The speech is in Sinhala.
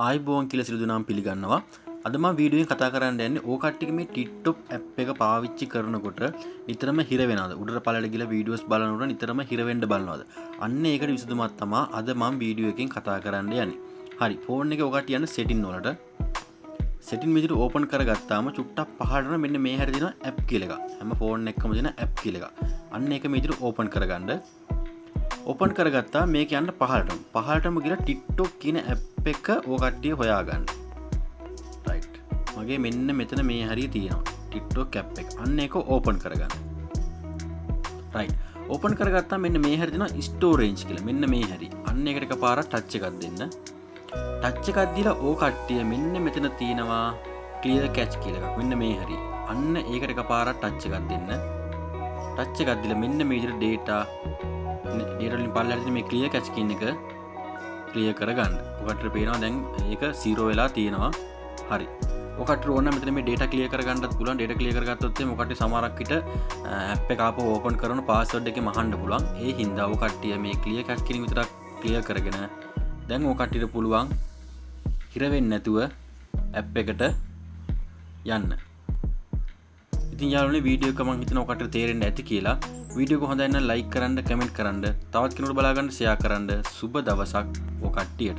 ආයිබෝන් කියලා සියලු දෙනාම පිළිගන්නවා. අද මම වීඩියෝ එකෙන් කතා කරන්න යන්නේ ඕ කට්ටියක මේ TikTok app එක පාවිච්චි කරනකොට නිතරම හිර වෙනවද? උඩට පළලට ගිහලා වීඩියෝස් බලනකොට නිතරම හිර වෙන්න බලනවද? අන්න ඒකට විසඳුමක් තමයි අද මම වීඩියෝ එකෙන් කතා කරන්න යන්නේ. හරි, ෆෝන් එකේ ඕ කට්ටිය යන setting වලට. setting විදිහට ඕපන් කරගත්තාම චුට්ටක් පහළට මෙන්න මේ හැරි දෙනවා app කියලා එකක්. හැම ෆෝන් එකකම දෙන app කියලා එකක්. අන්න ඒක මේ විදිහට ඕපන් කරගන්න. ඕපන් කරගත්තා මේක යන්න පහළටම ගිහලා TikTok කියන app එක ඕ කට්ටිය හොයාගන්න. right. මගේ මෙන්න මෙතන මේ හරිය තියෙනවා TikTok app එක. අන්න ඒක ඕපන් කරගන්න. right. ඕපන් කරගත්තා මෙන්න මේ හරිය දෙනවා storage කියලා. මෙන්න මේ හරිය. අන්න ඒකට එකපාරක් ටච් එකක් දෙන්න. ටච් එකක් දීලා ඕ කට්ටිය මෙන්න මෙතන තියෙනවා clear cache කියලා එකක්. මෙන්න මේ හරිය. අන්න ඒකට එකපාරක් ටච් එකක් දෙන්න. ටච් එකක් දීලා මෙන්න මේ විදිහට data වලින් පල්ලෙහාට මේ clear cache කියන එක ක්ලියර් කරගන්න. ඔකට පේනවා දැන් ඒක 0 වෙලා තියෙනවා. හරි. ඔකට ඕන නම් මෙතන මේ data clear කරගන්නත් පුළුවන්. data clear කරගත්තොත් එimhe ඔකට සමහරක් විට app එක ආපහු open කරන password එකෙන් අහන්න පුළුවන්. ඒ හින්දා ඔකට මේ clear cache කියන විතරක් clear කරගෙන දැන් ඔකට පුළුවන් හිර වෙන්නේ නැතුව app එකට යන්න. ඉතින් යාළුවනේ වීඩියෝ එක මම හිතනවා ඔකට තේරෙන්න ඇති කියලා. වීඩියෝ එක හොඳයි නම් like කරන්න, comment කරන්න, තවත් කෙනෙකුට බලා ගන්න share කරන්න. සුබ දවසක් ඔය කට්ටියට.